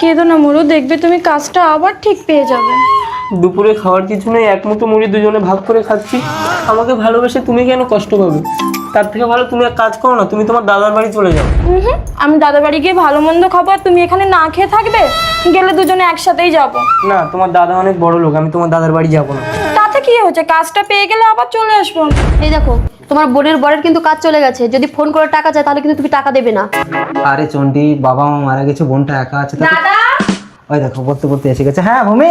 কেঁদো না মরু, দেখবে তুমি কাজটা আবার ঠিক পেয়ে যাবে। দুপুরে খাওয়ার কিছু নেই, এক মুঠো মুড়ি দুজনে ভাগ করে খাচ্ছি। আমাকে ভালোবেসে তুমি কেন কষ্ট পাবে? তার থেকে ভালো তুমি এক কাজ করো না, তুমি তোমার দাদার বাড়ি চলে যাও। আমি দাদার বাড়ি গিয়ে ভালো মন্দ খাবো আর তুমি এখানে না খেয়ে থাকবে? গেলে দুজনে একসাথেই যাব। না, তোমার দাদা অনেক বড় লোক, আমি তোমার দাদার বাড়ি যাবো না। তাতে কি হচ্ছে, কাজটা পেয়ে গেলে আবার চলে আসবো। এই দেখো, তোমার বোনের বরের কিন্তু কাজ চলে গেছে। যদি ফোন করে টাকা চায় তাহলে কিন্তু তুমি টাকা দেবে না। আরে চন্ডি, বাবা মা মারা গেছে, বোনটা একা আছে। দাদা, ওই দেখো পড়তে পড়তে এসে গেছে। হ্যাঁ ভূমি,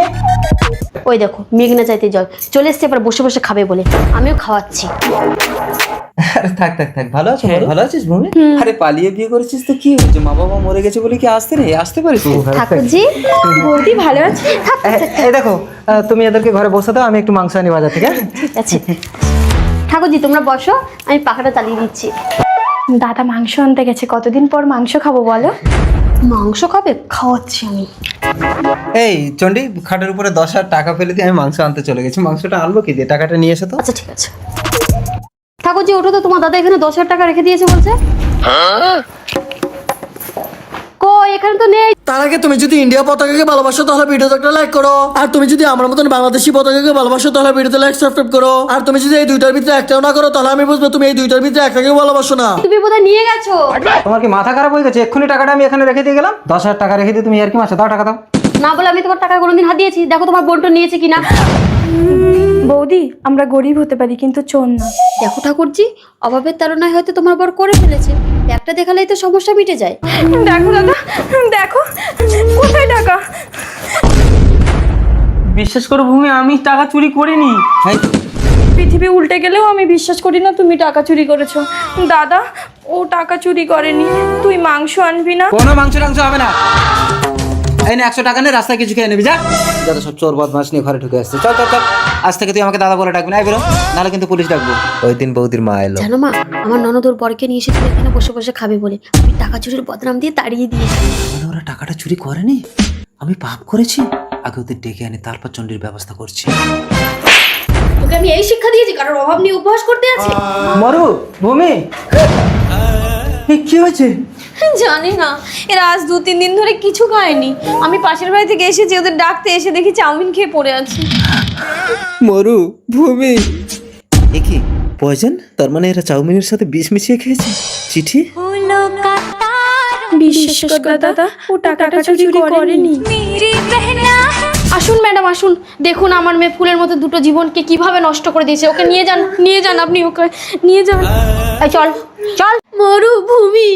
ওই দেখো মেঘনা চাইতে জল চলে এসছে, এবার বসে বসে খাবে বলে আমিও খাওয়াচ্ছি। আরে থাক থাক থাক, ভালো আছো? ভালো আছিস ভূমি? আরে পালিয়ে বিয়ে করেছিস তো কি হয়েছে? মা বাবা মরে গেছে বলে কি আসতে নেই? আসতে পারিস। ঠাকুরজি, বৌদি ভালো আছে? এই দেখো, তুমি এদেরকে ঘরে বসে দাও, আমি একটু মাংস আনি বাজার থেকে। ঠিক আছে ঠাকুরজি, তোমরা বসো, আমি পাখাটা চালিয়ে দিচ্ছি। দাদা মাংস আনতে গেছে, কতদিন পর মাংস খাবো বলো? মাংস খাবে? খাওয়াচ্ছি আমি। এই চন্ডি, খাটের উপরে 10,000 টাকা ফেলে দিয়ে আমি মাংস আনতে চলে গেছি। মাংসটা আনবো কি দিয়ে? টাকাটা নিয়ে এসো তো। আচ্ছা ঠিক আছে। ঠাকুরজি ওঠো তো, তোমার দাদা এখানে 10,000 টাকা রেখে দিয়েছে বলছে। কই, এখানে তো নেই। তার আগে তুমি যদি ইন্ডিয়া পতাকাকে ভালোবাসো তাহলে ভিডিওতে একটা লাইক করো, আর তুমি যদি আমার মতন বাংলাদেশি পতাকাকে ভালোবাসো তাহলে ভিডিওতে লাইক সাবস্ক্রাইব করো, আর তুমি যদি এই দুইটার ভিতরে একটাও না করো তাহলে আমি বুঝবো তুমি এই দুইটার ভিতরে একটাকে ভালোবাসো না। তুমি বোধহয় নিয়ে গেছো। তোমার কি মাথা খারাপ হয়ে গেছে? এক্ষুনি টাকাটা আমি এখানে রেখে দিয়ে গেলাম। 10,000 টাকা রেখে দিয়ে তুমি আর কি মাসে দাও, টাকা দাও। না বলে আমি তোমার টাকা কোনোদিন হাত দিয়েছি? দেখো তোমার বোনটা নিয়েছে কিনা। বৌদি, আমরা গরিব হতে পারি কিন্তু চোর না। দেখো ঠাকুরজি, অভাবের তাড়নায় হয়তো তোমার বর করে ফেলেছে। একটা দেখালেই তো সমস্যা মিটে যায়। দেখো দাদা, দেখো কোথায় টাকা। বিশ্বাস করো ভূমি, আমি টাকা চুরি করিনি। পৃথিবী উল্টে গেলেও আমি বিশ্বাস করি না তুমি টাকা চুরি করেছো। দাদা, ও টাকা চুরি করেনি। তুই মাংস আনবি না? কোনো মাংস টাংস হবে না। এই না 100 টাকা নিয়ে রাস্তায় কিছু খেয়ে নিবি, যা। যত সব চোর বদমাশ নিয়ে ঘরে ঢুকে আসছে। চল চল চল, আজ থেকে তুই আমাকে দাদা বলে ডাকবি না, বেরো, নাহলে কিন্তু পুলিশ ডাকবো। ওই দিন বৌদির মা এলো। জানো মা, আমার ননদর বরকে নিয়ে এসেছিল এখানে বসে বসে খাবে বলে, আমি টাকা চুরির বদনাম দিয়ে তাড়িয়ে দিয়েছি। মানে ওরা টাকাটা চুরি করেনি, আমি পাপ করেছি। আগে ওদের ডেকে আনি, তারপর চন্ডির ব্যবস্থা করছি। তোকে আমি এই শিক্ষা দিয়েছি, কারণ অভাব নিয়ে উপহাস করতে আছে। মরু, ভূমি, কি হয়েছে? জানি না, এরা আজ 2-3 দিন ধরে কিছু খায়নি। আমি পাশের বাড়ি থেকে এসেছি, ওদের ডাকতে এসে দেখি চাউমিন খেয়ে পড়ে আছে। মরু, ভূমি, এ কি পয়জন? তার মানে এরা চাউমিনের সাথে বিষ মিশিয়ে খেয়েছে। চিঠি? বিশ্বাস কর দাদা, ও টাকাটা চুরি করেনি। আসুন ম্যাডাম, আসুন, দেখুন আমার মেয়ে ফুলের মতো দুটো জীবনকে কিভাবে নষ্ট করে দিয়েছে। ওকে নিয়ে যান, নিয়ে যান, আপনি ওকে নিয়ে যান। এই চল চল। মরুভূমি।